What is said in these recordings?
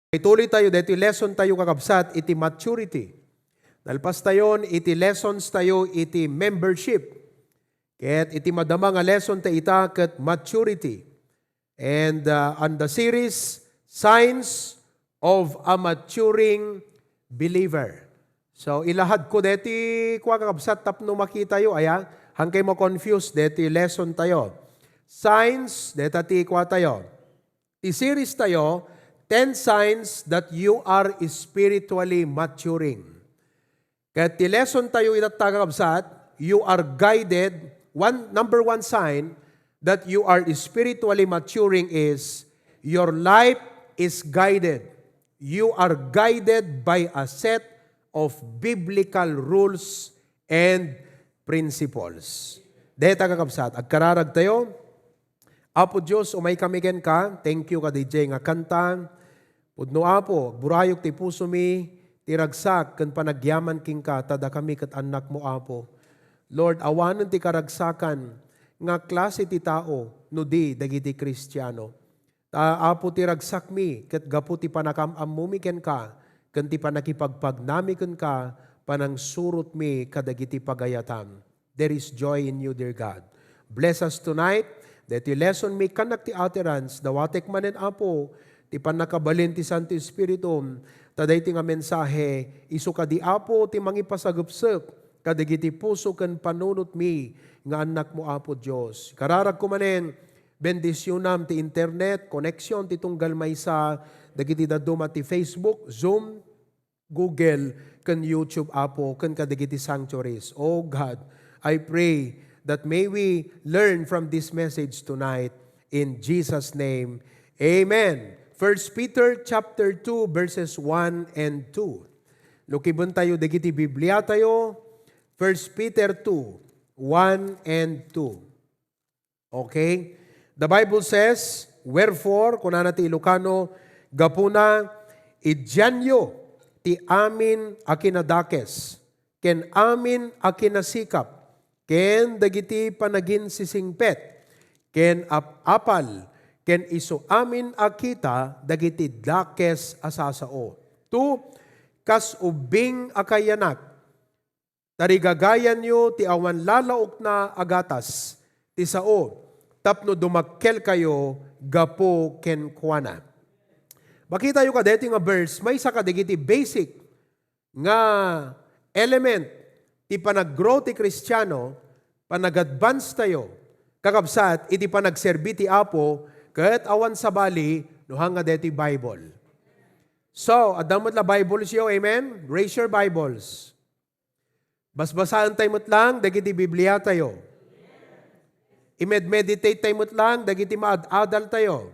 Ituloy tayo, dito lesson tayo kakabsat, iti maturity. Nalpas tayo, iti lessons tayo, iti membership. Ket iti madama nga lesson ta ita ket maturity. And on the series, Signs of a Maturing Believer. So ilahad ko deti kwa kakabsat tapno makita yo aya, hangkay mo confused deti lesson tayo. Signs, deti kwa tayo. Ti series tayo, 10 signs that you are spiritually maturing. Kaya ti lesson tayo itatagabsat, you are guided. Number one sign that you are spiritually maturing is your life is guided. You are guided by a set of biblical rules and principles. Dahil tagakabsat, agkararag tayo. Apo Diyos, umay kami ken ka. Thank you ka DJ nga kanta. Pudno apo, burayok ti puso mi, tiragsak, kan panagyaman king ka, tada kami kat anak mo apo. Lord, awanan ti karagsakan, nga klase ti tao, no di, dagiti Kristiyano. Apo tiragsak mi, kat gapu ti panakamam mo mi ken ka, kan ti panakipagpagnami ken ka, panang surot mi kadagiti pagayatam. There is joy in you, dear God. Bless us tonight, that your lesson may kanak ti utterance, dawatek manen apo, ti panakabalin ti Santo Espiritu, taday ti nga mensahe, iso ka di apo, ti mangipasagupsep, kadagiti puso ken panunot mi, nga anak mo apo Diyos. Kararag ko manen, bendisyonam ti internet, connection ti tunggal maysa, dagiti daduma ti Facebook, Zoom, Google, ken YouTube apo, ken kadagiti sanctuaries. Oh God, I pray that may we learn from this message tonight, in Jesus' name, Amen. 1 Peter chapter 2 verses 1 and 2. Lukibon tayo dagiti Biblia tayo. 1 Peter 2, 1 and 2. Okay? The Bible says, wherefore, kunana ti Ilocano, gapuna, idyanyo ti amin akinadakes, ken amin akinasikap, ken dagiti panagin sisingpet, ken apal, ken iso amin akita dagiti dakes asasao. 2, kas ubing akayanak, tarigagayan nyo ti awan lalaok na agatas, ti sao, tapno dumakkel kayo, gapo ken kuana. Makita yung kadeti nga verse, may isa kadagiti basic nga element, ti panag-grow ti Kristiyano, panag-advance tayo, kakabsat, iti panagserbi ti Apo, ket awan sa bali, nuhang nga deti Bible. So, adamot la Bibles yo, amen? Raise your Bibles. Basbasaan tayo mo't lang, dagiti Biblia tayo. Imed-meditate tayo mo't lang, dagiti maad-adal tayo.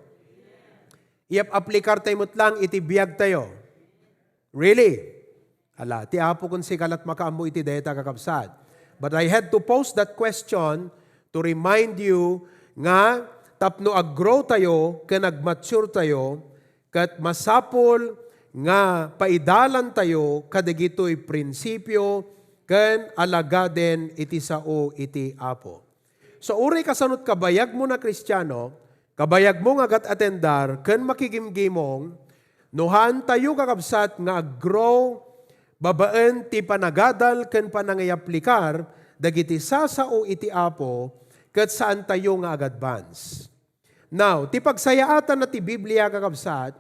Iap-aplikar tayo mo't lang, iti biyag tayo. Really? Ala, ti Apo kung sikalat makaamu iti deta kakabsat. But I had to post that question to remind you nga, tapno ag-grow tayo, ken ag-mature tayo, kat masapol nga paidalan tayo kadagitoy prinsipyo ken alagaden iti sao iti Apo. So uri kasanot kabayag mo na Kristiyano, kabayag mo nga agat atendar ken makigimgimong nuhan tayo kakabsat nga ag-grow babaen ti panagadal ken panangayaplikar dagiti sasao iti Apo ket saan tayo nga ag-advance. Now, ti pagsayaatan na ti Biblia kakabsat,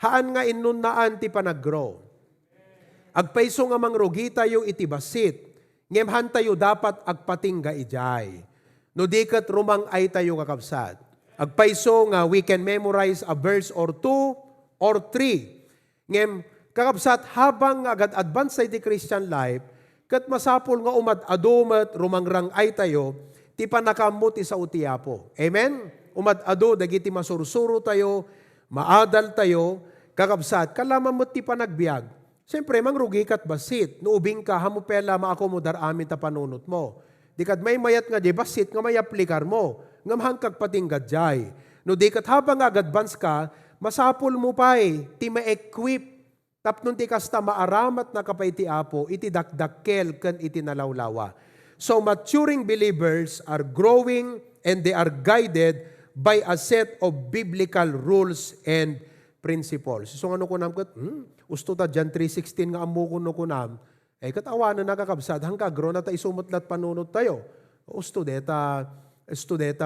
haan nga inunnaan ti panag-grow. Agpaiso nga mangrugi tayo iti basit, ngemhan tayo dapat agpatingga ijay. No di ket rumang ay tayo kakabsat. Agpaiso nga we can memorize a verse or 2 or 3. Ngem kakabsat habang agad-advance sa iti Christian life, ket masapol nga umad-adumat rumangrang ay tayo, ti panakammo ti sa utiapo. Amen? Umad-ado, dagiti masursuro tayo, maadal tayo, kakabsat, kalaman mo ti panagbiag. Siyempre, mangrugi kat basit. No ubing ka, hamupela, maakomodar amin ta panunot mo. Di kat may mayat nga di basit, nga may aplikar mo. Nga mahangkag patinggad jay. No di kat habang agadvance ka, masapul mo pa'y, ti ma-equip. Tapnon ti kasta maaramat na kapay ti Apo, iti dakdakkel ken iti nalawlawa. So maturing believers are growing and they are guided by a set of biblical rules and principles. So ano ko nam kat, usto ta John 3:16 nga amo ko nam, kat awanan nakakabsat, hangga agro na ta isumutlat panunod tayo. Usto deta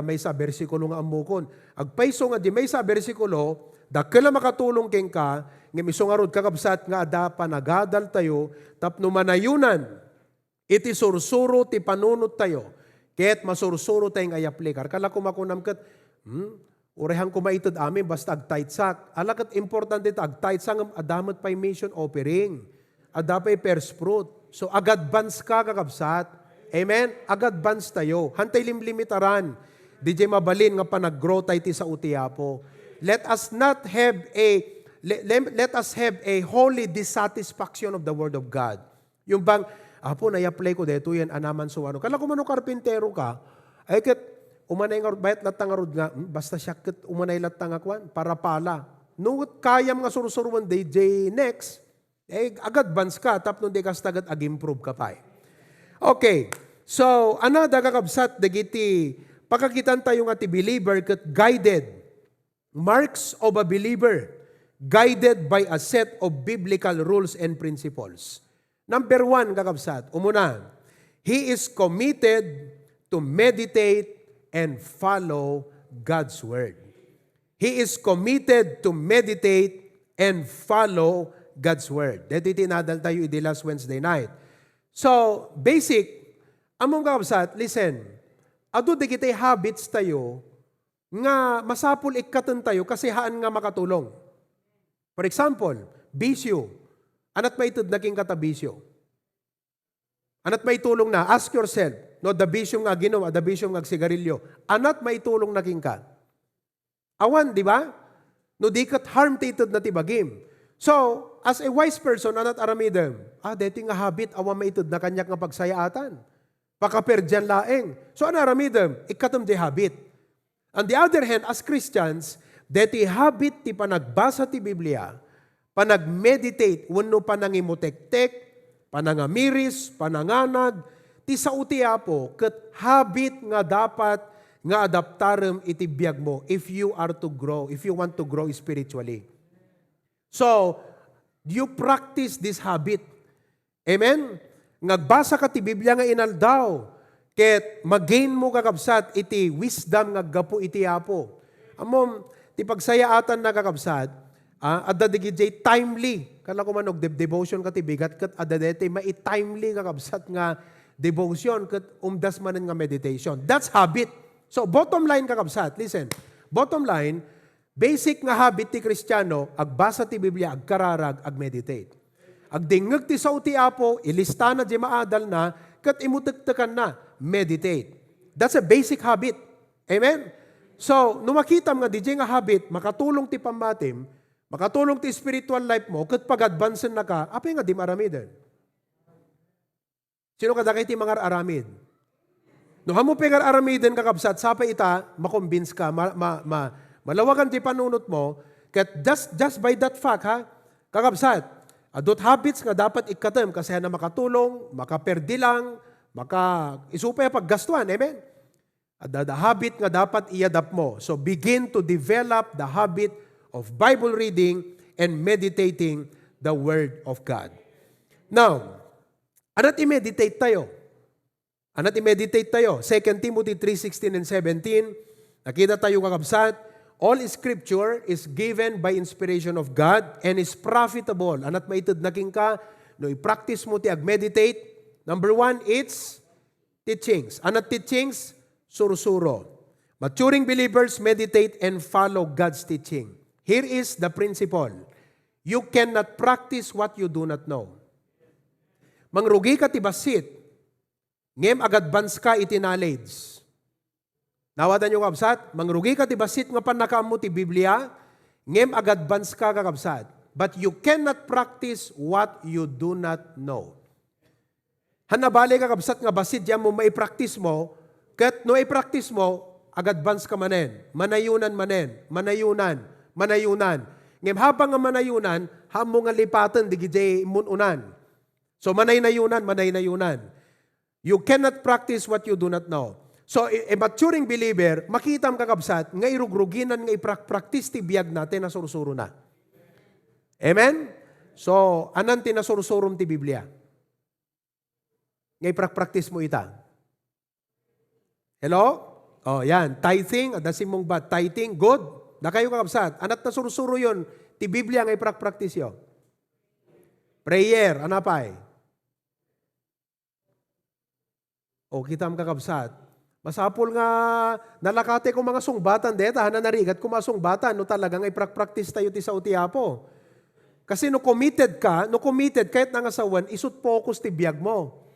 may sa bersikulo nga amukon. Agpaiso nga di may sa bersikulo, dakkel makatulong ken ka, nga miso nga rod kakabsat nga ada panagadal tayo, tapno manayunan, iti sursuro ti panunod tayo. Ket masursuro tayong ayaplikar. Kala ko makunam kat, urehang kumaitod amin, basta agtaytsak. Alakat importante ito, agtaytsak, adamot pa'y mission offering. Adapay first fruit. So agadvance ka kakabsat. Amen? Agadvance tayo. Hantay limlimitaran. DJ mabalin nga panag-grow tayo ti sa utiapo. Let us have a holy dissatisfaction of the Word of God. Yung bang, apo, na-apply ko dito yan, anaman suwano. Kala ko man karpintero ka, ay kat, umanay nga, bayat latang nga nga, basta siya kat umanay latang nga kwan, para pala. Nung kayam nga surusuruan DJ next, agadvance ka, tapno di kastagat ag-improve ka pa. Okay, so, anada kakabsat, dagiti, pagkakitan tayo nga ti believer, kat guided, marks of a believer, guided by a set of biblical rules and principles. Number 1, kakabsat, umuna, he is committed to meditate and follow God's Word. He is committed to meditate and follow God's Word. Dito itinadal tayo idi last Wednesday night. So, basic, among kakabsat, listen, ado di kita'y habits tayo nga masapul ikatan tayo kasi haan nga makatulong. For example, bisyo. Anat maitid naging katabisyo. Anat may tulong na, ask yourself, no, the bisyong nga ginawa, the bisyong nga sigarilyo, anat may tulong naging ka. Awan, di ba? No, di kat harm titid na tibagim. So, as a wise person, anat aramidem, deti nga habit, awan maitid na kanyak nga pagsayaatan. Pakaperdyan laeng. So, ano aramidem? Ikatam di habit. On the other hand, as Christians, deti habit ti panagbasa ti Biblia, panag-meditate, wano panangimutek-tek, panangamiris, pananganag, ti sa utiapo, ket habit nga dapat nga adaptarem iti biag mo if you are to grow, if you want to grow spiritually. So, you practice this habit. Amen? Ngagbasa ka ti Biblia nga inaldaw, ket magain mo kakabsat iti wisdom nga gapu iti apo. Amom, ti pagsayaatan na kakabsat, adda digijay timely. Kala ko man og devotion ka ti bigat ket adda dete mai-timely kakabsat nga devotion ket umdas manen nga meditation. That's habit. So bottom line kakabsat, listen. Bottom line, basic nga habit ti Kristiyano, agbasa ti Biblia, agkararag, agmeditate. Agdingeg ti sa uti apo, ilista na di maadal na, ket imutektekan na, meditate. That's a basic habit. Amen? So, nung makita nga di nga habit, makatulong ti pambatim, makatulong ti spiritual life mo, ket pag-advance na ka, apay nga di maramiden. Sino ka dakay ti mga aramid? No hamo pengar aramiden kakabsat, sapay ita, makonvince ka, malawagan ti panunot mo, ket just by that fact, ha, kakabsat, adot habits nga dapat ikatem, kasi na makatulong, makaperdi lang, isupay paggastuan, amen? The habit nga dapat i-adapt mo. So begin to develop the habit of Bible reading and meditating the Word of God. Now, anat i-meditate tayo? 2 Timothy 3:16 and 17, nakita tayo kakabsat, all Scripture is given by inspiration of God and is profitable. Anat maitid naking ka, no i-practice mo ti ag-meditate. Number 1, it's teachings. Anat teachings? Sursuro. Maturing believers meditate and follow God's teaching. Here is the principle. You cannot practice what you do not know. Mangrugi ka ti basit, ngem agadvance ka iti knowledge. Nawadan yung kabsat, mangrugi ka ti basit nga panakaam mo ti Biblia, ngem agadvance ka kakabsat. But you cannot practice what you do not know. Hanabali ka kabsat nga basit yan mo maipractice mo, ket no i-practice mo, agadvance ka manen. Manayunan. Ngem habang nga manayunan, hamo nga lipatan digijay imununan. So manayunan. You cannot practice what you do not know. So a maturing believer, makitam kakabsat, nga irugruginan nga i-practice ti biyag natin na sursuro na. Amen? So, anan tinasursurum ti Biblia? Ngay praktis mo ita. Hello? Oh, yan. Tithing, adasim mong ba? Tithing, good. Na kayo kakabsat. Anat na sursuro yun. Ti Biblia ngay praktis yo. Prayer, anapay. O, kita ang kakabsat. Masapol nga, nalakate ko mga sungbatan, deta, hananarigat ko mga sungbatan, no talagang ngay praktis tayo ti sa utiapo. Kasi no committed, kahit nangasawan, isut focus ti biyag mo.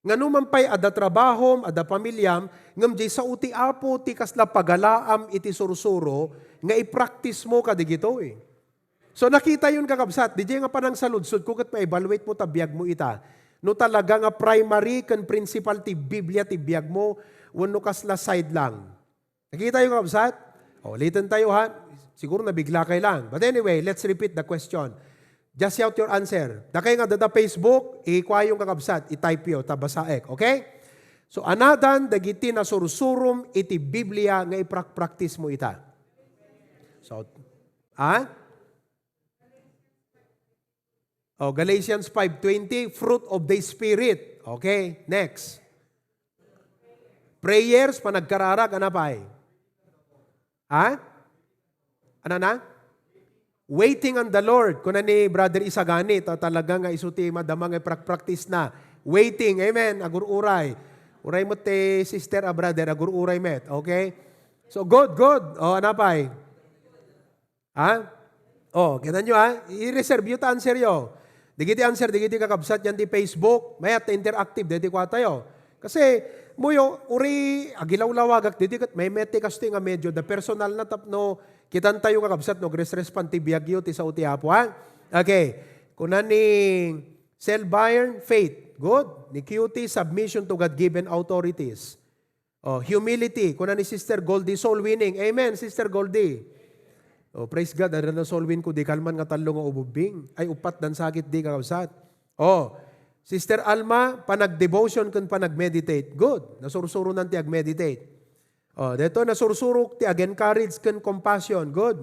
Nga numampay ada trabahom, ada pamilyam, ngam jay sa uti apo, ti kasla pagalaam iti sursuro, nga i-practice mo kadigito eh. So nakita yun kakabsat, di nga panang saludsod, kung ma-evaluate mo tabiyag mo ita, no talaga nga primary kan principal ti Biblia, ti biyag mo, wano kasla side lang. Nakita yun kakabsat? O, ulitin tayo ha, siguro nabigla kay lang. But anyway, let's repeat the question. Just shout your answer. Dakay nga dada Facebook, ikuha yung kakabsat, i-type yo, tabasaek. Okay? So, anadan, dagiti na sursurum, iti Biblia, nga iprak-practice mo ita. So, Galatians 5:20, fruit of the Spirit. Okay? Next. Prayers, panagkararag, anapay? Ano na? Waiting on the Lord. Kuna ni Brother Isagani, talaga nga isuti madamang practice na. Waiting, amen, agur-uray. Uray mo te sister brother, agur-uray met. Okay? So, good. Anapay? Kita nyo i-reserve yung answer yo. Digiti answer, digiti kakabsat yan di Facebook. Mayat interactive, diti kwa tayo. Kasi, muyo, uri, agilaw-lawagak, diti kat may meti kasi nga medyo, the personal na tapno, kitan tayo kakabsat, no, responti biyagyo, ti sa utiapo, ha? Okay. Kunan ni Sel Byron, faith. Good. Ni QT, submission to God-given authorities. Humility. Kunan ni Sister Goldie, soul winning. Amen, Sister Goldie. Praise God, ada na soul win ko, di kalman nga talo nga ububing. Ay, upat dan sakit, di kakabsat. Sister Alma, panag-devotion kun panag-meditate. Good. Nasursuro nanti ag-meditate. Dito nasursurok ti ag-encourage kun compassion. Good.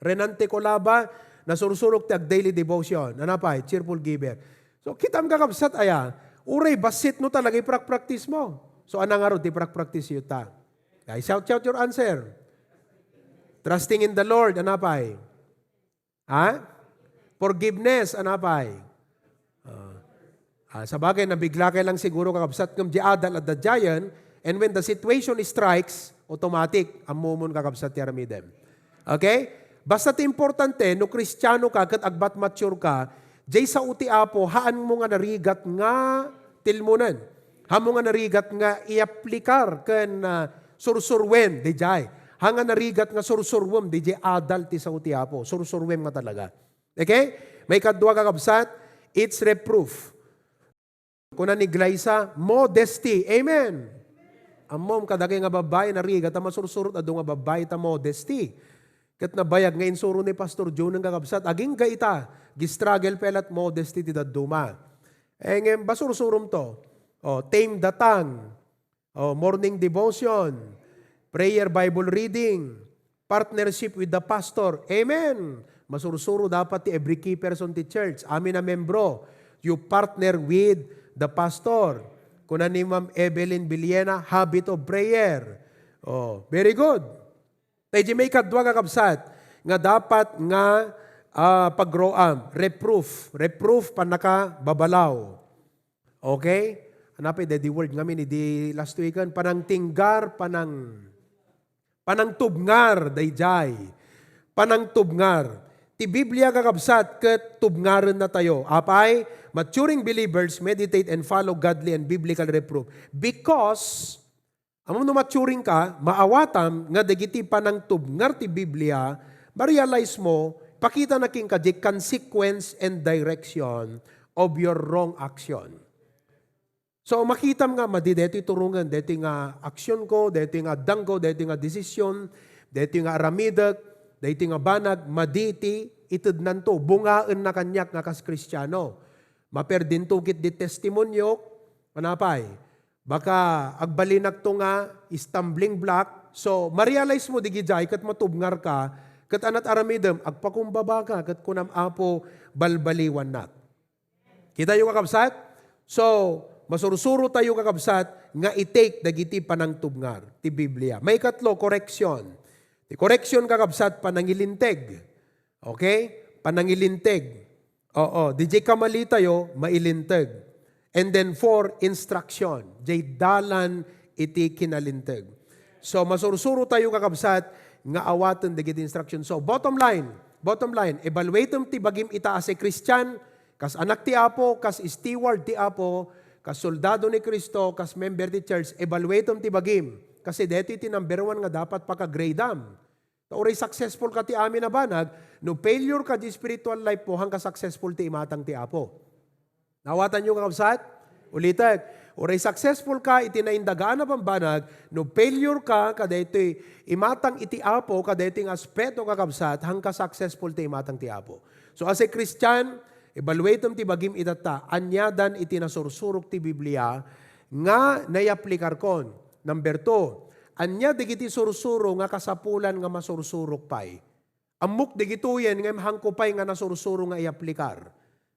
Renante Colaba, nasursurok ti ag-daily devotion. Anapay? Cheerful giver. So, kitam kakabsat aya. Uray, basit no talaga i-practice mo. So, anang araw, di practice yun ta. Shout your answer. Trusting in the Lord. Anapay? Forgiveness. Anapay? Sa bagay, nabigla kay lang siguro kakabsat ng adal at dadyayan, and when the situation strikes, automatic, amumon kakabsat yaramidem. Okay? Basta't importante, no Kristiyano ka, kat agbat mature ka, jay sa uti apo, haan mo nga narigat nga tilmunan. Haan mo nga narigat nga i-aplikar kan sursurwen, di jay. Haan nga narigat nga sursurwem, di jay adal ti sa uti apo. Sursurwem nga talaga. Okay? May kadwa kakabsat, it's reproof. Kuna ni Glyza, modesty. Amen. Amom, kadagay nga babae na riga, ta masursurot ado nga babae ta modesty. Kat nabayag nga insuro ni Pastor Joe ng kakabsat, aging gaita, gistruggle pelat modesty ti daduma. Ngayon, basursurum to. Tame the tongue. Morning devotion. Prayer, Bible reading. Partnership with the pastor. Amen. Masursuro dapat ti every key person ti church. Amin na membro. You partner with the pastor. Kuna ni Ma'am Evelyn Villena, habit of prayer. Very good. Tayo may kadwa kakabsat, nga dapat nga pag-grow reproof. Reproof panaka babalaw. Okay? Hanapin, the word ngamin, di last weekend, panang tinggar, panang tubngar, dayjay. Panang tubngar. Ti Biblia kakabsat, ket tubngaran na tayo. Apay, maturing believers meditate and follow godly and biblical reproof. Because, among no maturing ka, maawatam, nga dagiti panang tubngar ti Biblia, ma-realize mo, pakita na king kadi consequence and direction of your wrong action. So, makitam nga, deti turungan, deti nga aksyon ko, deti nga dang ko, deti nga desisyon, deti nga aramidak, deti nga banag, maditi, itud nanto, bungaan na kanyak nga kas Kristiyano. Maperdin tukit di testimonyo, manapay. Baka agbalinak to nga, stumbling block. So, ma-realize mo, digijay, kat matubngar ka, Kat anat aramidem, agpakumbaba ka, kat kunam apo balbaliwan nak. Kita yung kakabsat? So, masursuro tayo kakabsat, nga i-take dagiti panangtubngar, ti Biblia. May katlo, correction. Ti correction kakabsat, panangilinteg. Okay? Panangilinteg. Oo, DJ kamali tayo, mailinteg. And then 4, instruction. Jay dalan iti kinalinteg. So, masursuro tayo kakabsat, nga awatan dagiti instruction. So, bottom line, evaluatem ti bagim ita as a Christian, kas anak ti Apo, kas steward ti Apo, kas soldado ni Kristo, kas member ti church, evaluatem ti bagim. Kasi dito iti number 1 nga dapat paka-grade-am. Oray successful ka ti amin na banag, no failure ka di spiritual life mo, hangka successful ti imatang ti Apo. Nawatan nyo kakabsat? Ulitan. Oray successful ka, iti naindagaan na pambanag, no failure ka, kada ito imatang iti Apo, kada ito aspeto kakabsat, hangka successful ti imatang ti Apo. So as a Christian, evaluatem ti bagim itata, anyadan iti nasursurok ti Biblia, nga nayaplikar kon. Number 2, anya digiti sursuro nga kasapulan nga masursurok pay. Amok digituyen nga hangkupay nga nasursuro nga iaplikar.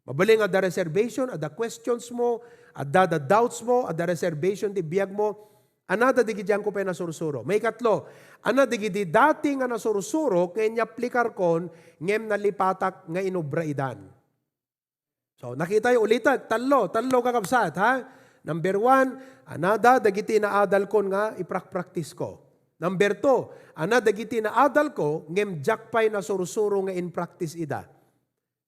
Mabaling at the reservation, at the questions mo, at the doubts mo, at the reservation ti biyag mo, anada digiti hangkupay nasursuro. May katlo, anada digiti dati nga nasursuro nga iaplikar kon ngem nalipatak nga inubraidan. So nakita yung ulitan, talo kakabsat ha. Number 1, anada dagiti na adal kon nga iprak-practice ko. Number 2, anada dagiti na adal ko ngem jakpay na sursuro nga in practice ida.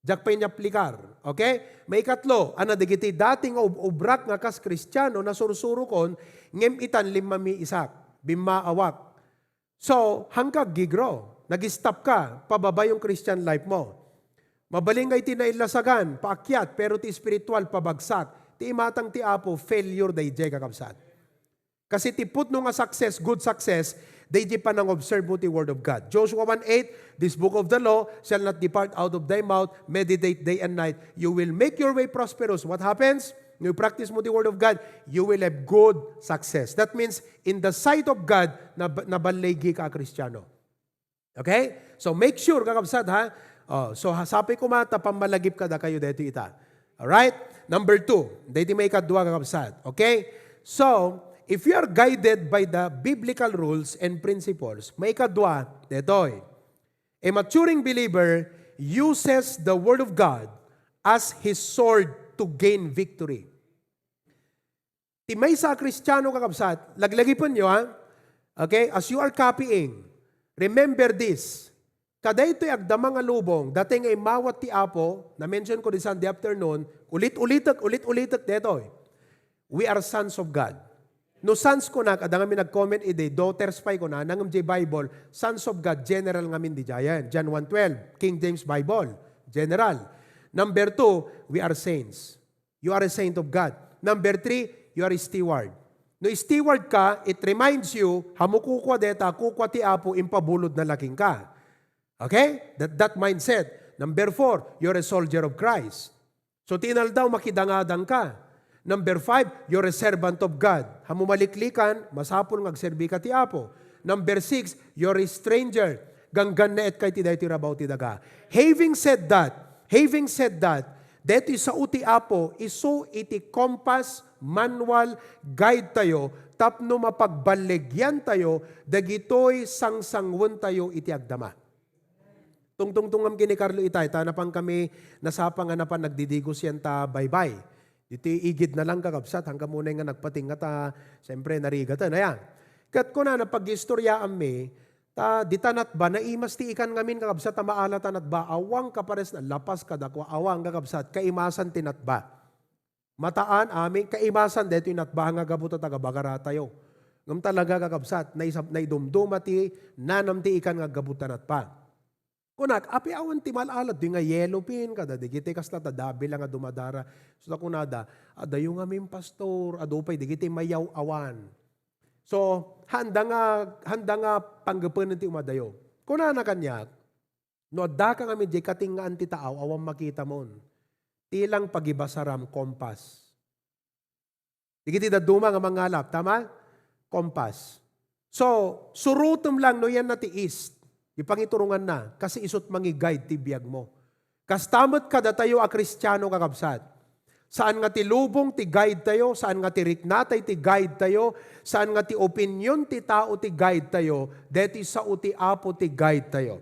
Jakpay niya aplikar. Okay? May katlo, anada dagiti dating obrak nga kas Kristiyano na sursuro kon ngem itan limami isak, bimaawak. So, hangkag gigro, nag-stop ka, pababa yung Christian life mo. Mabaling nga iti nailasagan, paakyat, pero ti spiritual pabagsak. Ti imatang ti Apo, failure day jay kakabsat. Kasi ti put no nga success, good success, day jay pa nang observe mo ti word of God. Joshua 1:8, this book of the law shall not depart out of thy mouth, meditate day and night. You will make your way prosperous. What happens? You practice mo the word of God, you will have good success. That means, in the sight of God, nabalegi ka Kristiyano. Okay? So make sure, kakabsat ha, so sapi ko mata, pamalagip ka da kayo dito ita. Alright? Number 2, dito may kadwa kakabsat. Okay? So, if you are guided by the biblical rules and principles, may kadwa, detoy. A maturing believer uses the word of God as his sword to gain victory. Timay sa Kristiyano kakabsat, laglagipon nyo ha? Okay? As you are copying, remember this. Kada ito'y agdamang alubong, dating ay mawat ti Apo, na-mention ko din Sunday afternoon, ulit-ulitak dito. We are sons of God. No sons ko na, kada nga nag-comment ide, daughters pa ko na, nangam J Bible, sons of God, general ngamin di jayan. John 1:12, King James Bible, general. Number 2, we are saints. You are a saint of God. Number 3, you are a steward. No steward ka, it reminds you, hamukukwa deta, kukwa ti Apo, impabulod na laking ka. Okay? That mindset. Number 4, you're a soldier of Christ. So tinal daw makidangadang ka. Number 5, you're a servant of God. Hamumaliklikan, masapol ngagserbi ka ti Apo. Number 6, you're a stranger. Ganggan na et kay ti dayti rabaw ti daga. Having said that, dito sa uti Apo, iso iti compass, manual, guide tayo, tapno mapagbaligyan tayo, dagitoy sangsangwon tayo iti agdama. Tungtungtungam kini Carlo itay, tanapang kami nasapang anapan nagdidigos yan ta bye-bye. Dito igid na lang kakabsat, hanggang muna nga nagpating nga ta, siyempre narigatan. Ayan. Kat ko na napag-istoryaan mi, di tanat ba, naimas ti ikan ngamin kakabsat, maala tanat ba, awang kapares na lapas kadakwa, awang kakabsat, kaimasan tinat ba. Mataan amin, kaimasan dito yung natba nga gabuto tagabagara tayo. Ngam talaga kakabsat, naidumduma ti, nanam ti ikan nga gabutan at pa. Kunak, api awan ti malalat, di nga yellow pin, kada digiti kas na tadabi lang nga dumadara. So kunada, adayo nga min pastor, adupay, digiti mayaw awan. So, handa nga panggapan ti umadayo. Kunana kanya, no da ka nga medyo kating nga anti taaw, awang makita mon. Tilang pagibasaram, kompas. Digiti daduma nga mangalap, tama? Kompas. So, surutom lang no yan na ti east. Ipangiturungan na, kasi isot mangi-guide ti biyag mo. Kastamot kada tayo a Kristiyano kakabsat. Saan nga ti lubong ti guide tayo, saan nga ti riknatay ti guide tayo, saan nga ti opinion ti tao ti guide tayo, deti sa uti apo ti guide tayo.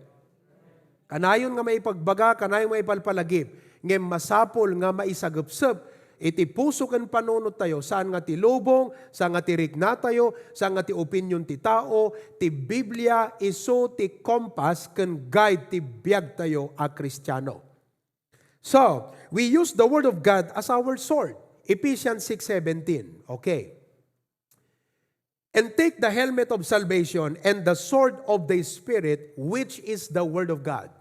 Kanayon nga may pagbaga, kanayon may palpalagip, ngem masapol nga maisagupsep, iti puso ken panunot tayo, saan nga ti lubong, saan nga ti riknatayo, saan nga ti opinion ti tao, ti Biblia iso ti kompas ken guide ti biag tayo a Kristiyano. So, we use the Word of God as our sword. Ephesians 6:17. Okay. And take the helmet of salvation and the sword of the Spirit, which is the Word of God.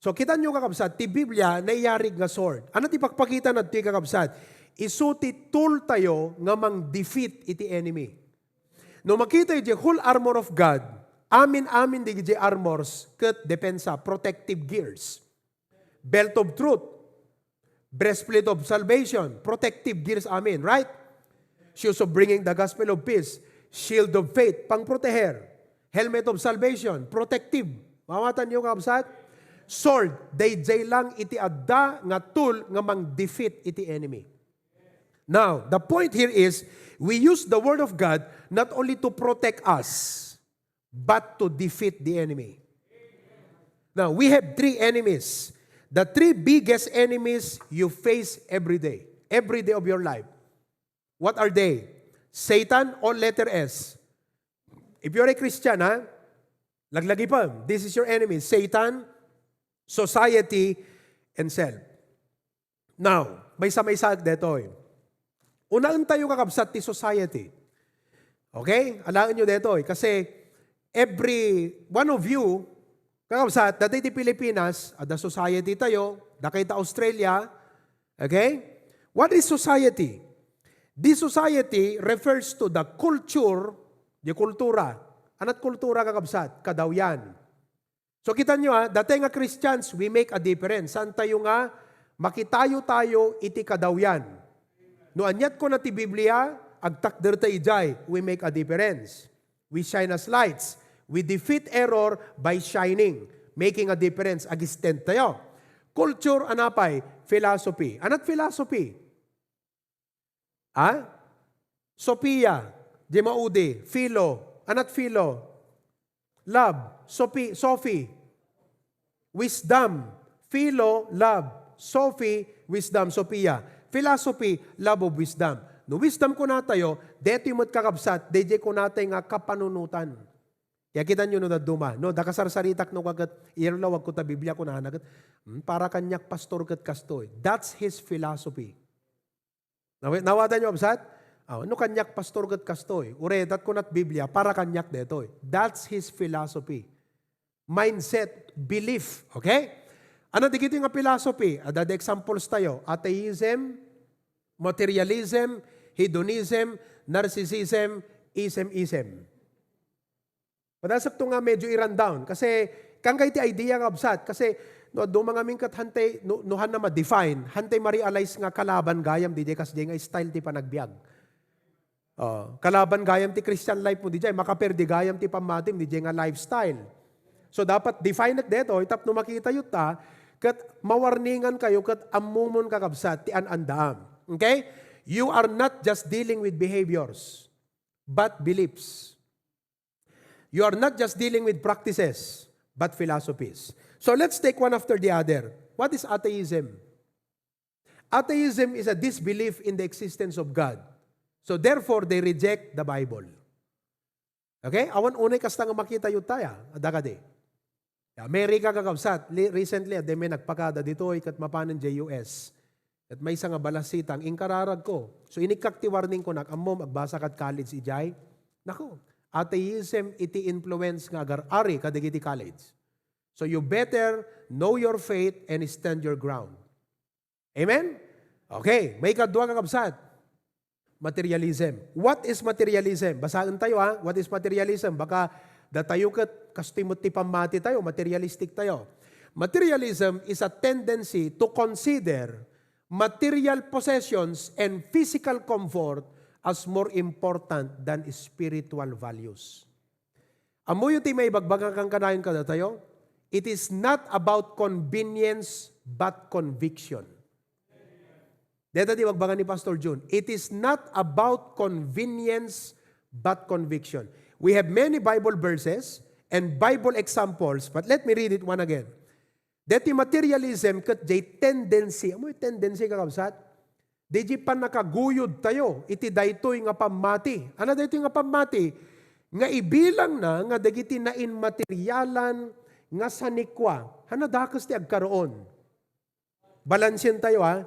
So, kita nyo kakabsat, ti Biblia naiyarig nga sword. Ano ti pagpakita na ti kakabsat? Isu ti tool tayo nga mang defeat iti enemy. No makita iti whole armor of God, amin di iti armors ket depensa, protective gears. Belt of truth, breastplate of salvation, protective gears amin, right? Shoes of bringing the gospel of peace, shield of faith, pangproteher, helmet of salvation, protective. Mamatan niyo kabsat? Sword, dayjay lang iti adda nga tool nga mang defeat iti enemy. Now, the point here is, we use the Word of God not only to protect us, but to defeat the enemy. Now, we have three enemies. The three biggest enemies you face every day of your life. What are they? Satan or letter S. If you're a Christian, laglagi pa, this is your enemy. Satan, society, and self. Now, may sag dito. Unaan tayo kakabsat ti society. Okay? Alaan nyo dito. Kasi every one of you, kakabsat, dati ti Pilipinas, the society tayo, dakay ta Australia, okay? What is society? This society refers to the culture, di kultura. Anat kultura kakabsat? Kadawyan. So kita nyo dati nga Christians, we make a difference. Saan tayo nga, makitayo tayo iti kadawyan. No anyat ko na ti Biblia, agtakder tayo ijay, we make a difference. We shine as lights. We defeat error by shining, making a difference agistent tayo. Culture, anapay? Philosophy. Anat philosophy? Sophia, Jemaudi, Philo. Anat Philo? Love, Sophie. Wisdom, Philo, love. Sophie, wisdom, Sophia. Philosophy, love of wisdom. No wisdom ko na tayo, deti mo't kakabsat, DJ ko natay nga kapanunutan. Kaya kita nyo no na duma. No, dakasarsaritak no kagat, irlawag ko ta Biblia ko na hanagat, para kanyak pastor kat kastoy. That's his philosophy. Nawada nyo absat? No kanyak pastor kat kastoy. Uredat ko nat Biblia, para kanyak detoy. That's his philosophy. Mindset, belief. Okay? Ano digito yung philosophy? Adad examples tayo. Atheism, materialism, hedonism, narcissism, ism. Padasak to nga medyo i-run down. Kasi, kang kayo ti idea nga absat. Kasi, no, do mga mingkat hantay, nuhan na ma-define, hantay ma-realize nga kalaban gayam, DJ, kasi nga style ti panagbiag. Kalaban gayam ti Christian life mo, DJ, makaperdi gayam ti pamatim, DJ nga lifestyle. So, dapat define it deto, itap no makita yun ta, kat mawarningan kayo, kat amumon kakabsat, ti anandaam. Okay? You are not just dealing with behaviors, but beliefs. You are not just dealing with practices, but philosophies. So let's take one after the other. What is atheism? Atheism is a disbelief in the existence of God. So therefore, they reject the Bible. Okay? Awan unay kasta nga makita yun tayo. Adakade. Amerika kakabsat. Recently, may nagpakada dito kat mapanan JUS. At may isang balasitang inkararag ko. So inikakti warning ko amom agbasa kat college ijay. Nako. Atheism iti influence nga agar-ari kadagiti college. So you better know your faith and stand your ground. Amen? Okay, may kadwa kakabsat. Materialism. What is materialism? Basahin tayo What is materialism? Baka datayo kat kastimot ti pamati tayo, materialistic tayo. Materialism is a tendency to consider material possessions and physical comfort as more important than spiritual values. Amo yung ti may bagbaga kang kanayon kada tayo. It is not about convenience but conviction. Dito di bagbaga ni Pastor June. It is not about convenience but conviction. We have many Bible verses and Bible examples, but let me read it one again. Dito materialism kat jay tendency. Amo yung tendency kakabsat? Di pa nakaguyod tayo. Iti daytoy nga pamati. Ano daytoy nga pamati? Nga ibilang na nga dagiti na in materialan nga sanikwa. Hana dakas ti agkaroon. Balansin tayo ha.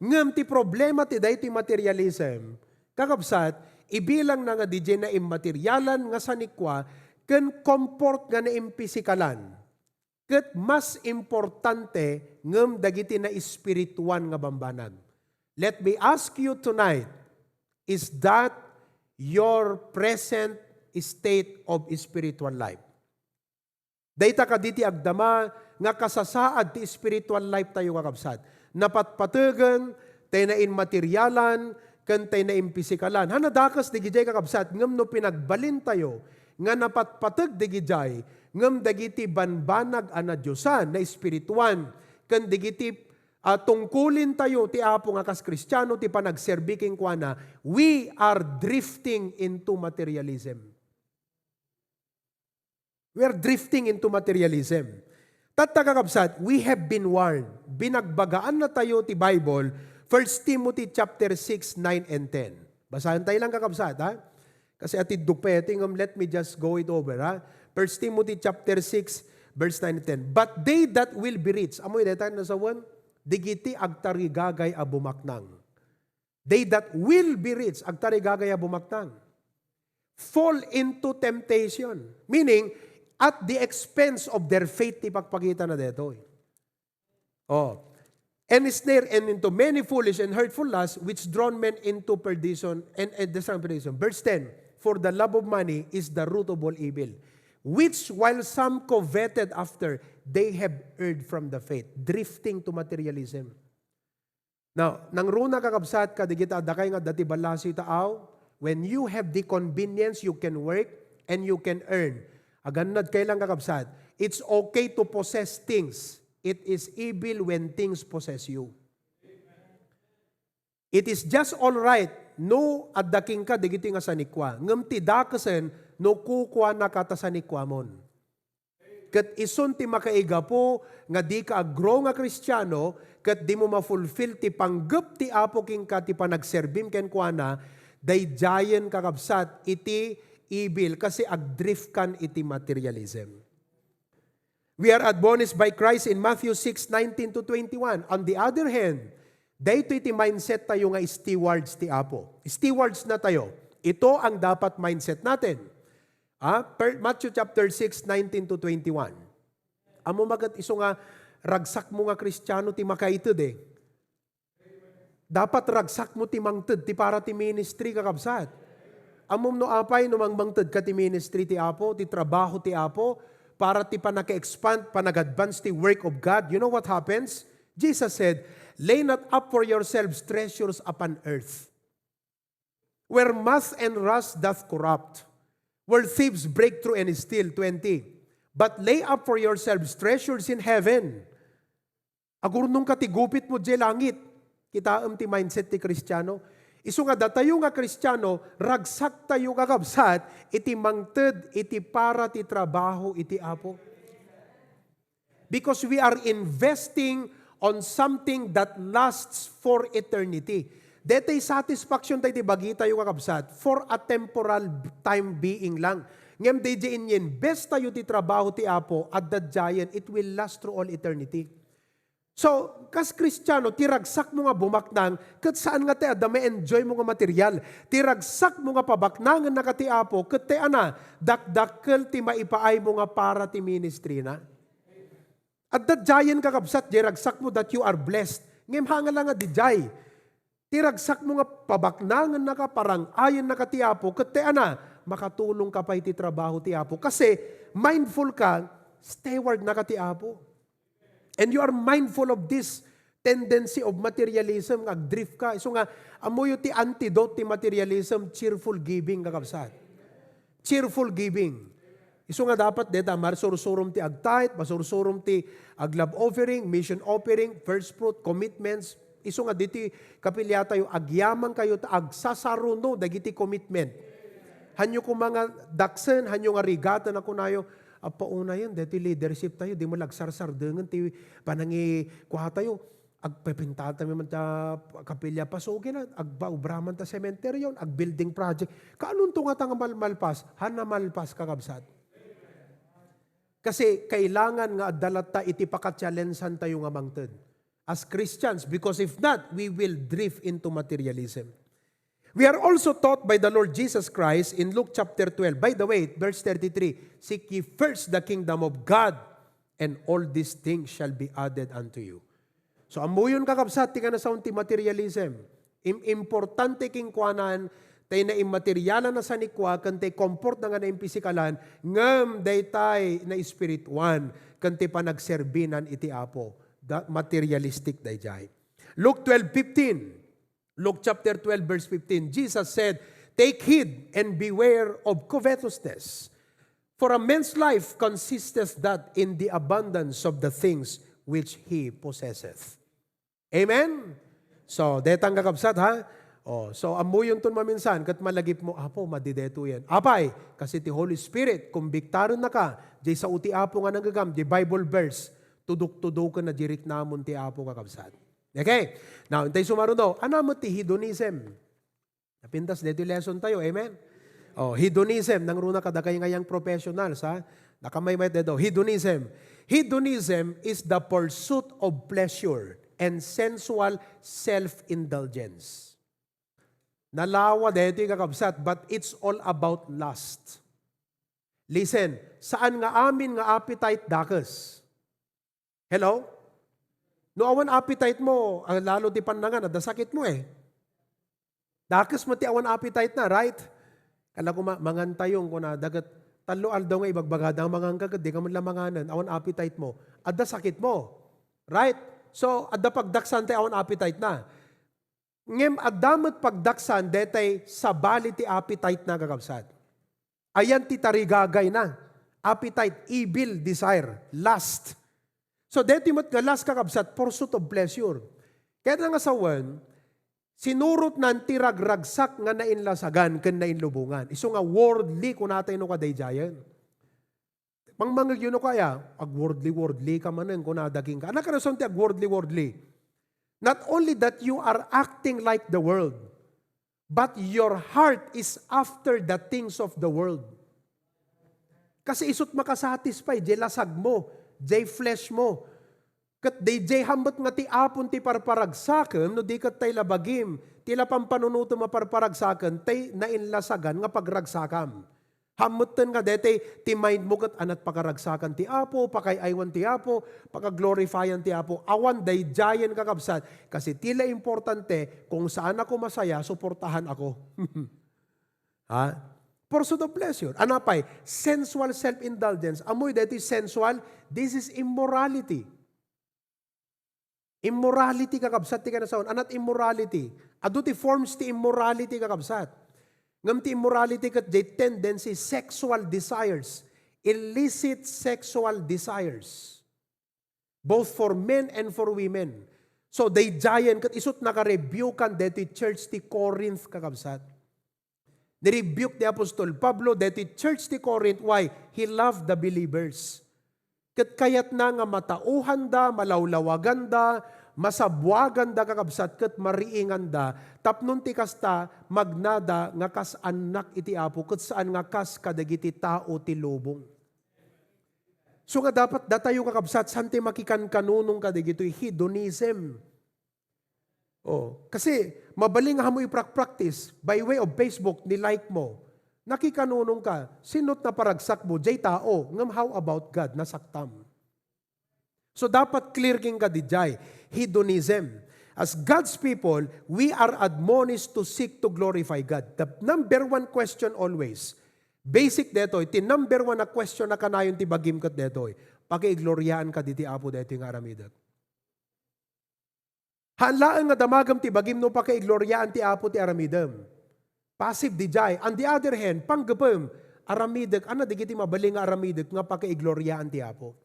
Ngam ti problema ti daytoy materialism. Kakabsat, ibilang na nga DJ na immaterialan nga sanikwa ken comfort nga na impisikalan. Ket mas importante ngam dagiti na espirituan nga bambanag. Let me ask you tonight, is that your present state of spiritual life? Dayta ka diti agdama nga kasasaad ti spiritual life tayo kakabsat. Napatpatagan, tayo na inmaterialan, kan tayo na impisikalan. Hanadakas di gijay kakabsat, ngam no pinagbalin tayo, nga napatpatag di gijay, ngam dagiti banbanag ana Diyosan na espirituan, kan digiti tungkulin tayo ti apo nga kas Kristiyano ti panagserbiking kuana, we are drifting into materialism. We are drifting into materialism. Tatakakabsat, we have been warned. Binagbagaan na tayo ti Bible, 1 Timothy chapter 6, 9, and 10. Basahan tayo lang kakabsat, ha? Kasi ati dupeting, let me just go it over, ha? 1 Timothy chapter 6, verse 9 and 10. But they that will be rich, amoy deta na sa one, digiti agtarigagay a bumaknang. They that will be rich, agtarigagay a bumaknang. Fall into temptation. Meaning, at the expense of their faith, ti pagpakita na dito. Oh. And snare and into many foolish and hurtful lusts, which drawn men into perdition and destruction perdition. Verse 10, for the love of money is the root of all evil, which while some coveted after, they have erred from the faith, drifting to materialism. Now, nang runa kakabsat ka, di kita adakay nga dati balasi taaw, when you have the convenience, you can work and you can earn. Aganad kailang kakabsat, it's okay to possess things. It is evil when things possess you. It is just all right, no adaking ka, digiti nga sanikwa. Ngam ti dakasen, no kukwa na kata sanikwa mon. Kat isun ti makaiga po, nga di ka agro nga Kristiyano, kat di mo ma-fulfill ti panggap ti apo king ka ti panagserbim ken kuana, day giant kakabsat, iti evil, kasi agdrift kan iti materialism. We are admonished by Christ in Matthew 6, 19 to 21. On the other hand, dahito iti mindset tayo nga stewards ti apo. Stewards na tayo. Ito ang dapat mindset natin. Matthew chapter 6, 19 to 21. Amo magat iso nga ragsak mo nga Kristiyano ti makaitid eh. Dapat ragsak mo ti mangted ti para ti ministry kakabsat. Amom no apay no mangmangted ka ti ministry ti apo, ti trabaho ti apo, para ti panaka-expand, panag-advance ti work of God. You know what happens? Jesus said, lay not up for yourselves treasures upon earth, where moth and rust doth corrupt, where thieves break through and steal. 20. But lay up for yourselves treasures in heaven. Agurnong katigupit mo di langit. Kitaam ti mindset ti Kristiyano. Isu nga datayo nga Kristiyano, ragsak tayo kakabsat, iti mangted, iti para ti trabaho, iti apo. Because we are investing on something that lasts for eternity. Detay satisfaction tayo ti bagi tayo kakabsat, for a temporal time being lang. Ngem DJ inyen, best tayo ti trabaho ti apo, at the giant, it will last through all eternity. So, kas Kristiyano, tiragsak mo nga bumaknang, kat saan nga te adame enjoy mo nga material. Tiragsak mo nga pabaknangan na kati apo, kat te ana, dakdakkel ti maipaay mo nga para ti ministry na. At that giant kakabsat, diragsak mo that you are blessed. Ngem hanga lang nga di jay. Tiragsak mo nga pabaknangan na ka, parang ayon na kati apo, kat te ana, makatulong ka pa iti trabaho ti apo. Kasi, mindful ka, steward na kati apo. And you are mindful of this tendency of materialism, agdrift ka. So nga, amoy ti antidote ti materialism, cheerful giving kakabsat. Cheerful giving. Isu nga dapat deta marsursurum ti agtayt, masursurum ti aglab offering, mission offering, first fruit, commitments. Isu nga diti kapilya tayo agyaman kayo ta agsasaruno dagiti commitment. Hanyo ko mga daksen, hanyo nga rigata na kunayo, pauna yun, dito leadership tayo, di mo lagsarsar dengan ti panangi kuha tayo, agpepintahan tayo man ta kapilya pasugin na, agbaubraman ta cemetery yun, ag-building project. Kaanong tunga nga malmalpas? Hanamalpas kakabsat. Kasi kailangan nga adalat ta iti pakachallensan tayo nga mangted. As Christians, because if not, we will drift into materialism. We are also taught by the Lord Jesus Christ in Luke chapter 12. By the way, verse 33, seek ye first the kingdom of God, and all these things shall be added unto you. So, amuyon kakabsat, tika na sa unti materialism. Importante king kuanan, tayo na immaterialan na sa nikwa, kan tayo comfort na nga na impisikalan, ngam day tay na spirituan, kan tayo pa nagserbinan iti apo. That materialistic day jay. Luke 12:15. Luke chapter 12 verse 15, Jesus said, take heed and beware of covetousness. For a man's life consisteth that in the abundance of the things which he possesseth. Amen? So, detang kakabsat ha? So, amuyon ton maminsan, kat malagip mo, apo, madideto yan. Apay, kasi ti Holy Spirit, kumbiktaron na ka, di sa uti apo nga nanggagam, di Bible verse, tudok-tudok ka na jirik namon ti apo kakabsat. Okay? Now, intay sumaro daw, mo ti hedonism. Napintas, dito lesson tayo, amen? Hedonism, nang runa kadagay ngayang professionals, ha? Nakamaymay dito, hedonism. Hedonism is the pursuit of pleasure and sensual self-indulgence. Nalawa dito yung kakabsat, but it's all about lust. Listen, saan nga amin nga appetite dakes? Hello? No awan appetite mo, lalo di panangan, nadasakit mo eh. Dakes mo ti awan appetite na, right? Kala ko mangantayong ko na dagat, talo aldaw nga ibagbagada ang mga kagad, di ka man lamanganan, awan appetite mo, adda sakit mo. Right? So, adda pagdaksan ti awan appetite na. Ngem adamot pagdaksan, detay sabali ti appetite na kakabsat. Ayan ti tarigagay na. Appetite, evil, desire, lust. So, deti mo't nga last kakabsat, pursuit of pleasure. Kaya nga sa one, sinurot nan tiragragsak nga nainlasagan ken nainlubungan. Iso nga worldly kung natin no kadayjayan. Pangmangag yun no kaya, ag-worldly ka manen kung nadaging ka. Anak ka na son ti ag-worldly. Not only that you are acting like the world, but your heart is after the things of the world. Kasi isot makasatisfy, jay lasag mo, jay flesh mo. Kat jay hambot nga ti apon ti parparagsaken, no di kat tay labagim, tila pampanunuto maparparagsaken, tay nainlasagan nga pagragsakam. Hamutten nga dete, ti mind mo kat anat pakaragsakan ti apo, pakayaywan ti apo, pakaglorifyan ti apo, awan day jayan kakabsat, kasi tila importante, kung saan ako masaya, suportahan ako. Ha? Pursuit of pleasure. Anapay, sensual self-indulgence. Amoy deti sensual, this is immorality. Immorality kakabsat ti kanasaon. Anat immorality. Ado ti forms ti immorality kakabsat. Ngam ti immorality kat jay tendency, sexual desires. Illicit sexual desires. Both for men and for women. So they giant kat isut naka-rebuke deti church ti Corinth kakabsat. Nirebuke ni Apostol Pablo deti church ti Corinth. Why? He loved the believers. Kat kayat na nga matauhan da, malawlawagan da, masabwagan da kakabsat, kat mariingan da, tapnon ti kasta, magnada nga kas anak iti apo, kat saan nga kas kadagiti tao ti lubong. So nga dapat datayo kakabsat, saan ti makikan kanunong kadagito'y hedonism. Kasi mabaling nga mo i-practice, by way of Facebook, ni-like mo, nakikanunong ka, sinot na paragsak mo, jay tao, ngam how about God, nasaktam. So dapat clear king ka dijay, hedonism. As God's people, we are admonished to seek to glorify God. The number one question always, basic detoy, ti number one na question na kanayon ti bagim kat detoy, paki-gloryaan ka diti apo detoy nga aramidat. Hanlaan nga damagam ti bagim no paki-gloryaan ti apo ti aramidam. Passive dijay. On the other hand, panggapam, aramidek, digiti mabaling nga aramidek nga pakaigloriaan ti Apo.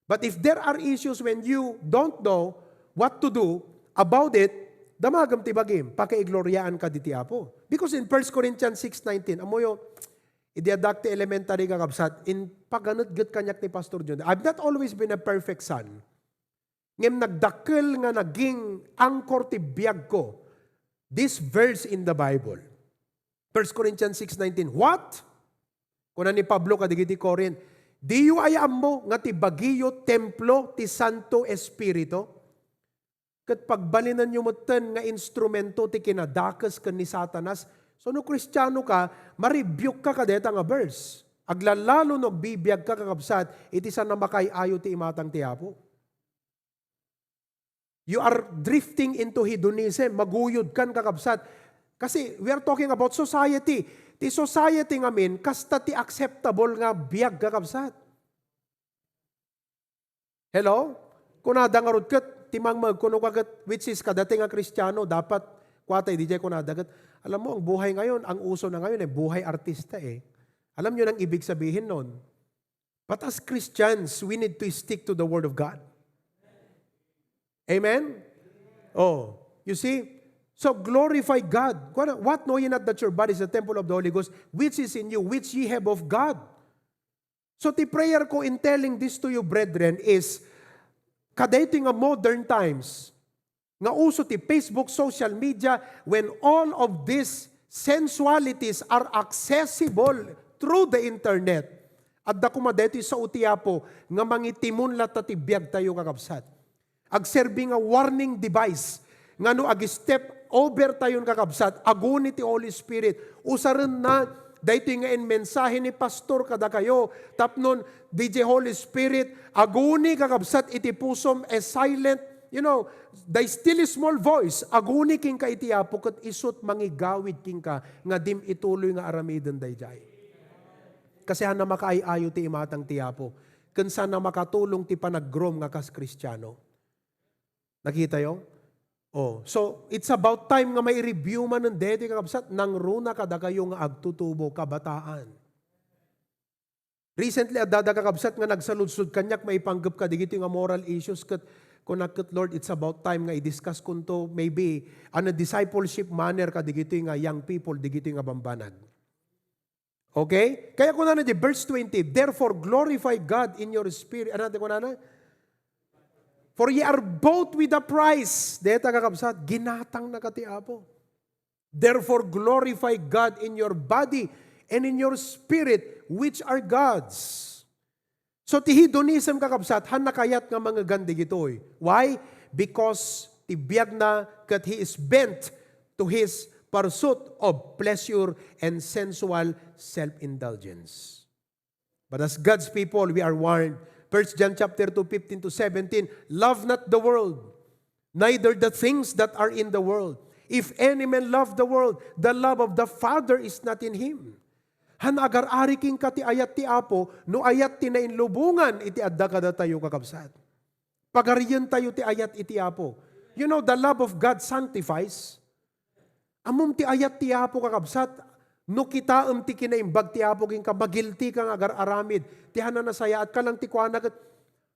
But if there are issues when you don't know what to do about it, damagam ti bagim, pakaigloriaan ka di ti Apo. Because in 1 Corinthians 6:19, amoyo, idiadak ti elementary kakabsat, in paganut-gut kanyak ni Pastor John, I've not always been a perfect son. Ngem nagdakkel nga naging angkor ti biyag ko. This verse in the Bible. 1 Corinthians 6:19, what? Kuna ni Pablo kadigiti Corinth, di yu ayam mo nga ti bagiyo templo ti Santo Espiritu? Kat pagbalinan nyo mo ten nga instrumento ti kinadakas ken ni Satanas, so no Kristiyano ka, maribyuk ka kadeta nga verse. Aglalalo no bibiyag ka kakabsat, iti sa na makayayo ti imatang ti Apo. You are drifting into hedonism, maguyod kan kakabsat. Kasi we are talking about society. Ti society ngamin, kasta ti acceptable nga biyag kakabsat. Hello? Kunada nga rudkat, timang magkuno kagat, which is kadating nga Kristiyano, dapat kwatay di jay kunadagat. Alam mo, ang buhay ngayon, ang uso na ngayon, buhay artista eh. Alam nyo nang ibig sabihin nun. But as Christians, we need to stick to the Word of God. Amen? Oh, you see? So glorify God. What know ye not that your body is the temple of the Holy Ghost, which is in you, which ye have of God? So the prayer ko in telling this to you, brethren, is kadating nga modern times, nga uso ti Facebook, social media, when all of these sensualities are accessible through the internet, at da kumadeto sa utiapo, nga mangitimun lata ti biyag tayo kakabsat. Agserbi nga warning device, nga no ag-step over tayon kakabsat, aguni ti Holy Spirit, usaran na, dahito nga in mensahe ni Pastor kada kayo, tapnon, DJ Holy Spirit, aguni kakabsat iti pusom, silent, the still small voice, aguni king ka iti apo, kat isot mangigawid king ka, nga dim ituloy nga aramidan dayjay. Kasi hana makaayayo ti imatang ti apo, kansa na makatulong ti panag-grom nga kas Kristiyano. Nakita yung? Oh, so it's about time nga may review man ng deti kakabsat, nang runa kada kayo nga agtutubo kabataan. Recently, adada kakabsat nga nagsaludsud kanyak, may panggap ka, digito nga moral issues, kat kunakit Lord, it's about time nga i-discuss kunto, maybe, a discipleship manner ka, digito nga young people, digito nga bambanag. Okay? Kaya kung na verse 20, therefore glorify God in your spirit. Ano natin kung na? For ye are bought with a price. Deta kakabsat, ginatang na kati Apo. Therefore glorify God in your body and in your spirit, which are God's. So ti hedonism kakabsat, han nakayat nga mga gandi gitoy. Why? Because tibiyag na kat he is bent to his pursuit of pleasure and sensual self-indulgence. But as God's people, we are warned. 1 John chapter 2, 15-17, love not the world, neither the things that are in the world. If any man love the world, the love of the Father is not in him. Han agar-ari king ka ti ayat ti Apo, no ayat ti nainlubungan, iti adda kada tayo kakabsat. Pagariyan tayo ti ayat iti Apo. You know, the love of God sanctifies. Amom ti ayat ti Apo kakabsat, no kita ti kinaimbag ti Apo king ka, magilti kang agar-aramid, ti hananasaya at kalang ti kuanagat,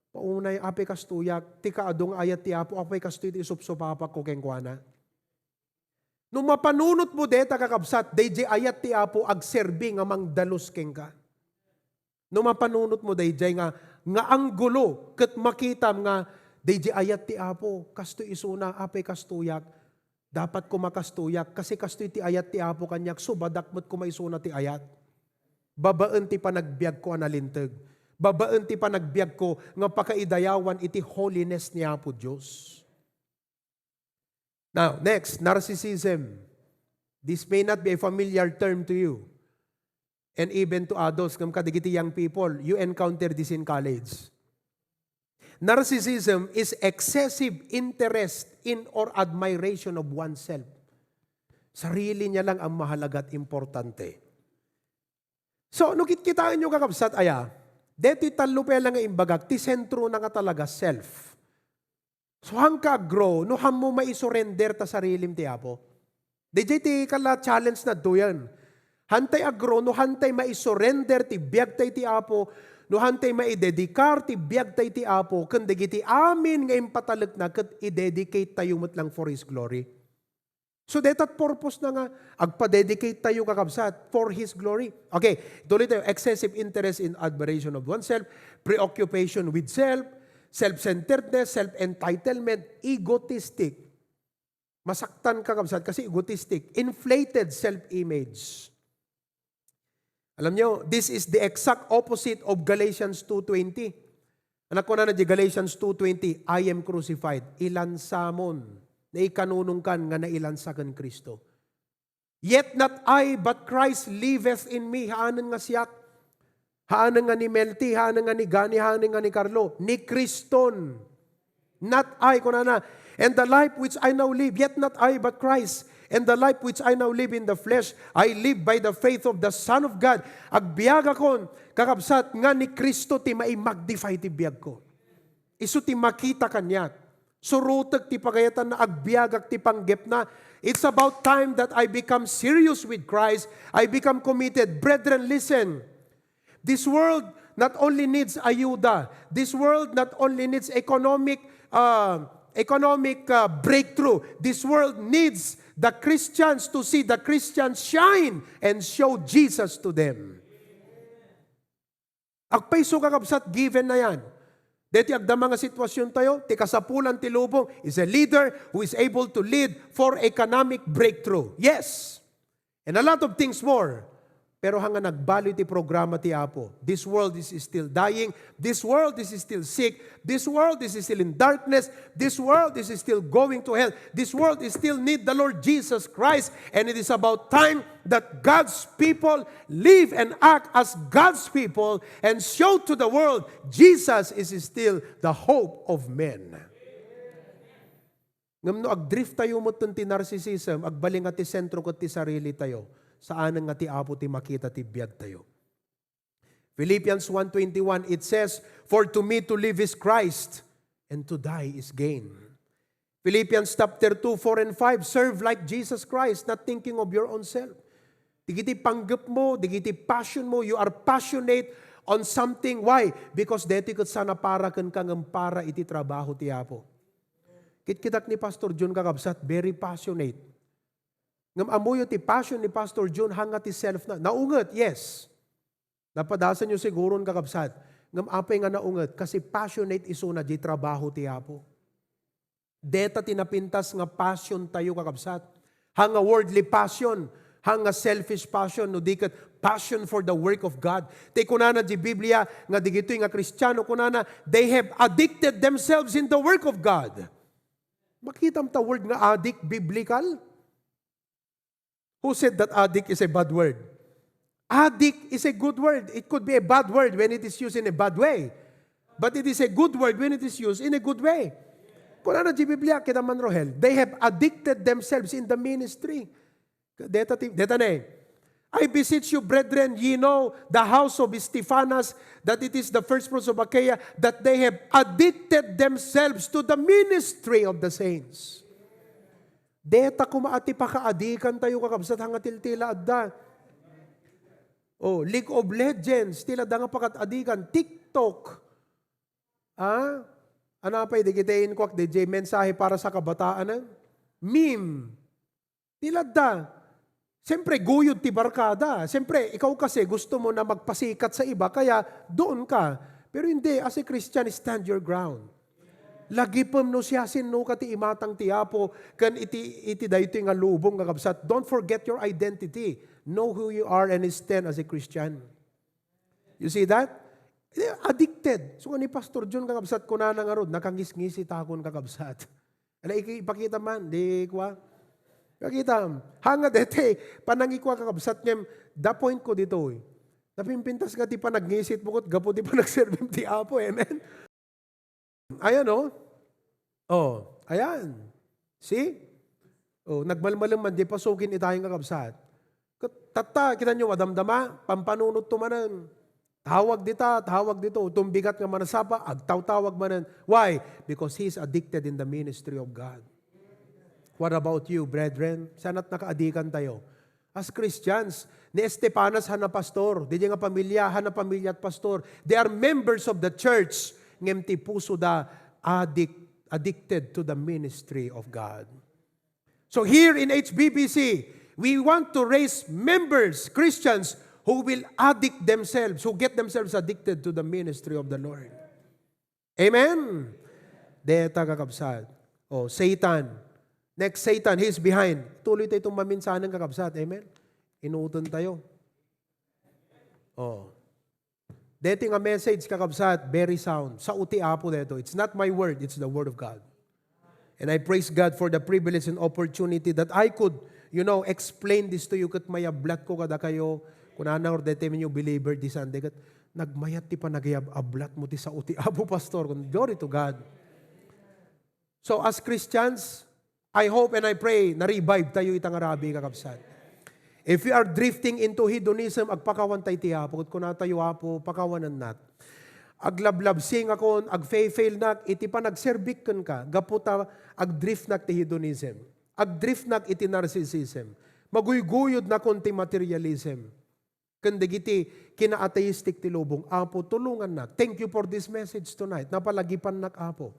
paunay apay kastuyak, ti kaadong ayat ti Apo, apay kastuyak ti isupsupapak ko keng kuana. No mapanunot mo deta kakabsat, dayjay ayat ti Apo agserbi nga mangdalus keng ka. No mapanunot mo dayjay nga anggulo, ket makitam nga, dayjay ayat ti Apo, kasto isuna, apay kastuyak, dapat ko makastuyak, kasi kastoy ti ayat ti Apo kanyak, so badakmat ko maisuna ti ayat. Babaan ti panagbiag ko analintag. Babaan ti panagbiag ko nga pakaidayawan iti holiness ni Apo Diyos. Now, next, narcissism. This may not be a familiar term to you. And even to adults, ngam kadigiti young people, you encounter this in college. Narcissism is excessive interest in or admiration of oneself. Sarili niya lang ang mahalaga at importante. So, nukit-kitaan nyo kakabsat, deti talupe lang ang imbagag, ti sentro na nga talaga, self. So, hang ka grow, no ham mo maisurrender ta sarilim ti Apo. DJ ti kala challenge na doyan. Hantay agro, no hantay maisurrender ti biyag tay ti Apo, no hantay maidedikar ti biyag tay ti Apo, ken dagiti amin nga impatalag na, ket i-dedicate tayo met lang for His glory. So detat purpose na nga, agpa-dedicate tayo kakabsat for His glory. Okay, tuloy tayo, excessive interest in admiration of oneself, preoccupation with self, self-centeredness, self-entitlement, egotistic. Masaktan kakabsat kasi egotistic, inflated self-image. Alam nyo, this is the exact opposite of Galatians 2:20. Anak ko na di Galatians 2:20, I am crucified. Ilansamon, na ikanunungkan nga nailansakan Kristo. Yet not I, but Christ liveth in me. Haanan nga siyak, haanan nga ni Melty, haanan nga ni Gani, haanan nga ni Carlo. Ni Kriston. Not I, kunana. And the life which I now live, yet not I, but Christ. And the life which I now live in the flesh, I live by the faith of the Son of God. Agbiag akon, kakabsat nga ni Kristo ti maimagdify ti biag ko. Isu ti makita kanya. Surutag ti pagayatan na agbiagak ti panggep na. It's about time that I become serious with Christ. I become committed. Brethren, listen. This world not only needs ayuda. This world not only needs economic breakthrough. This world needs the Christians to see the Christians shine and show Jesus to them. Agpaiso kakabsat, given na yan. Deti agda mga sitwasyon tayo, ti kasapulan ti lubong is a leader who is able to lead for economic breakthrough. Yes. And a lot of things more. Pero hanga nagbalo ti programa ti Apo. This world is still dying. This world is still sick. This world is still in darkness. This world is still going to hell. This world is still need the Lord Jesus Christ. And it is about time that God's people live and act as God's people and show to the world Jesus is still the hope of men. Ngamno agdrift tayo mo ti narcissism, agbaling at ti sentro ko ti sarili tayo. Saan nga ti Apo ti makita ti biyag tayo. Philippians 1:21, it says, for to me to live is Christ, and to die is gain. Philippians chapter 2, 4 and 5, serve like Jesus Christ, not thinking of your own self. Digiti panggap mo, digiti passion mo, you are passionate on something. Why? Because deti kat sana para kan kang para iti trabaho ti Apo. Kitkitak ni Pastor John kakabsat, very passionate. Ngam amuyo ti passion ni Pastor John hanga ti self na. Naungat, yes. Napadasan nyo siguro kakabsat. Ngam apay nga naungat kasi passionate iso na di trabaho ti Apo. Deta tinapintas nga passion tayo kakabsat. Hanga worldly passion, hanga selfish passion, no dikat passion for the work of God. Te kunana di Biblia nga digitoy nga Kristiyano kunana, they have addicted themselves in the work of God. Makitam ta word nga addict biblical? Who said that addict is a bad word? Addict is a good word. It could be a bad word when it is used in a bad way. But it is a good word when it is used in a good way. Kung ano di Biblia, kita man rohel, they have addicted themselves in the ministry. Deta na I beseech you, brethren, ye know the house of Stephanas, that it is the first fruits of Achaia, that they have addicted themselves to the ministry of the saints. Deta kumaati pa kaadikan tayo kakabsat hanga tiltila adda. Oh, League of Legends, tila da nga pakatadikan. TikTok. Ano pa idikitain ko DJ mensahe para sa kabataan? Meme. Tila da. Siyempre, guyod ti barkada. Siyempre, ikaw kasi gusto mo na magpasikat sa iba, kaya doon ka. Pero hindi, as a Christian, stand your ground. Lagi pam no siya no kati imatang ti Apo kan iti dayto nga lubong nga kabsat. Don't forget your identity. Know who you are and stand as a Christian. You see that? Addicted. So ni Pastor John kakabsat ko na nga rod nakangis-ngisi takon kakabsat. Ala ipakita man di kwa. Pakita. Hanga dete panangi kwa kakabsat ngem the point ko dito eh. Napimpintas ka ti panagnisit mo kot gapo ti panagserve ti Apo. Amen. Ayan ayan. See? Nagmalmalang man, di pasukin itayong kakabsat. Tata, kita nyo, adamdama, pampanunod tumanan. Tawag dito, tumbigat nga manasapa, agtaw-tawag manan. Why? Because he's addicted in the ministry of God. What about you, brethren? Sana't nakaadikan tayo? As Christians, ni Estepanas hana pastor, di nga pamilya, hana pamilya at pastor. They are members of the church, ngem ti puso da addicted to the ministry of God. So here in HBBC, we want to raise members, Christians, who will addict themselves, who get themselves addicted to the ministry of the Lord. Amen? Deta kakabsat. Oh, Satan. Next, Satan, he's behind. Tuloy tayo itong maminsahan ng kakabsat. Amen? Inuuton tayo. Oh. Dito nga message kakabsat, very sound. Sa uti apo dito. It's not my word, it's the word of God. And I praise God for the privilege and opportunity that I could, explain this to you. Kat maya blat ko kada kayo. Kung or dete minyo believer di Sunday. Kat nagmayat ti pa nagayab-ablat mo ti sa uti apo, pastor. Glory to God. So as Christians, I hope and I pray na revive tayo itang arabi kakabsat. If we are drifting into hedonism, agpakawan tayo ti apo. Kung natayo apo, pakawanan nat. Aglablab sing akon, agfail nak, iti pa nagserbikan ka, gaputa agdrift nak ti hedonism. Agdrift nak iti narcissism. Maguyguyod na konti materialism. Kandigiti kina-atheistic ti lubong. Apo, tulungan nak. Thank you for this message tonight. Napalagipan nak apo.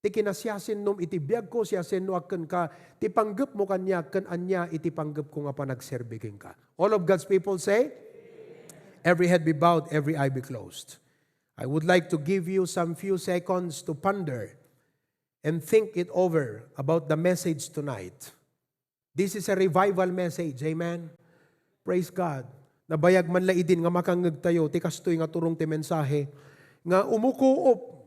Ti kinasyasin num iti biyag ko, siyasin no akan ka, ti panggap mo kanya, kan anya, iti panggap ko nga pa nagserbikin ka. All of God's people say, every head be bowed, every eye be closed. I would like to give you some few seconds to ponder and think it over about the message tonight. This is a revival message. Amen? Praise God. Nabayag man laidin nga makangag tayo, ti kastoy nga turong ti mensahe, nga umukuop,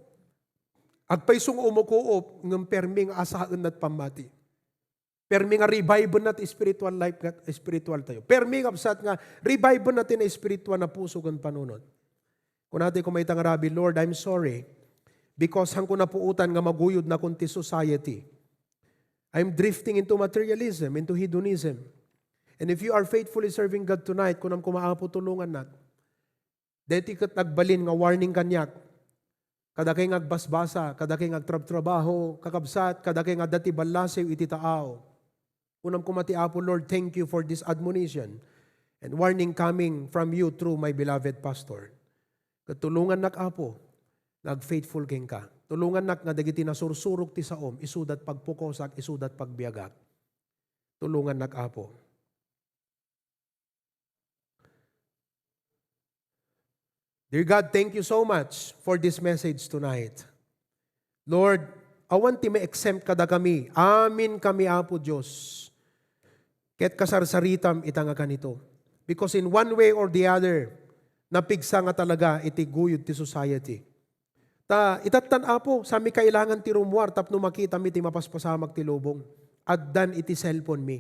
agpaysong umukuop, ng perming asaan at pamati. Perming nga revival nat spiritual life, spiritual tayo. Perming absat nga revival natin na spiritual na puso kung panunod. Kung natin kumaitang Rabi, Lord, I'm sorry because hang ko napuutan nga maguyod na kunti society. I'm drifting into materialism, into hedonism. And if you are faithfully serving God tonight, kunam kumaapo tulungan nat, deti kat nagbalin nga warning kanyak, kada kay ngagbasbasa, kada kay ngagtrab-trabaho, kakabsat, kada kay nga dati balasew iti taaw. Kunam kumati apo, Lord, thank you for this admonition and warning coming from you through my beloved pastor. Katulungan nak apo, nag-faithful king ka. Tulungan nak nga dagiti nasursurok ti saom, isudat pagpukosak, isudat pagbiagak. Tulungan nak apo. Dear God, thank you so much for this message tonight. Lord, awan ti ma-exempt kada kami. Amin kami apo Diyos. Ket kasarsaritam itanga kanito. Because in one way or the other, napigsa nga talaga iti guyod ti society. Itatan apo, sami kailangan ti rumwar, tapno makita mi ti mapaspasamag ti lubong. Addan iti cellphone mi.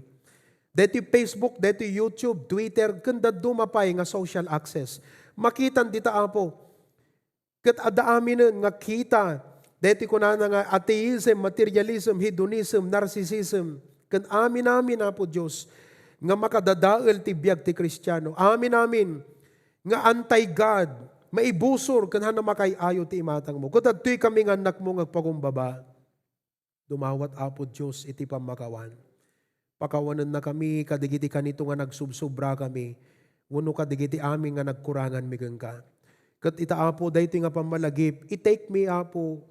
Deti Facebook, deti YouTube, Twitter, kanda dumapay nga social access. Makitan dita apo. Kat adaamin nga kita, deti ko na nga atheism, materialism, hedonism, narcissism. Kan amin apo Diyos, nga makadadaal ti biyag ti Kristiyano. Amin nga anti-God, maibusor kan hana makayayo ti imatang mo. Kutad tuy kami nga anak mo ngagpagumbaba. Dumawat apo Diyos iti pamakawan. Pakawanan na kami, kadigiti kanito nga nagsubsobra kami. Wano kadigiti amin nga nagkurangan mi ka. Kat itaapo dayti nga pamalagip, i-take me apo.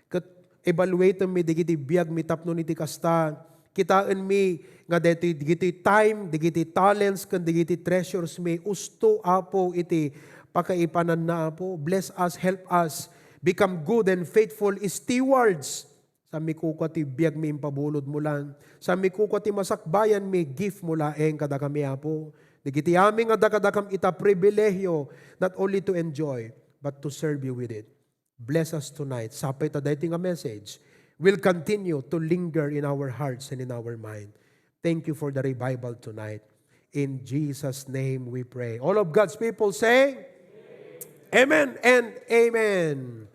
Kat evaluate mi digiti biyag mi tapno niti kasta. Kitaan mi nga digiti time, digiti talents, kan digiti treasures mi. Usto apo iti pakaipanan na apo. Bless us, help us. Become good and faithful stewards. Sa mikuko ti biyag mi impabulod mo lang. Sa mikuko ti masakbayan mi gift mo laeng kada kami apo. Digiti aming adakadakam ita pribilehyo not only to enjoy but to serve you with it. Bless us tonight. Sapay ta dating a message will continue to linger in our hearts and in our mind. Thank you for the revival tonight. In Jesus' name we pray. All of God's people say, Amen and Amen.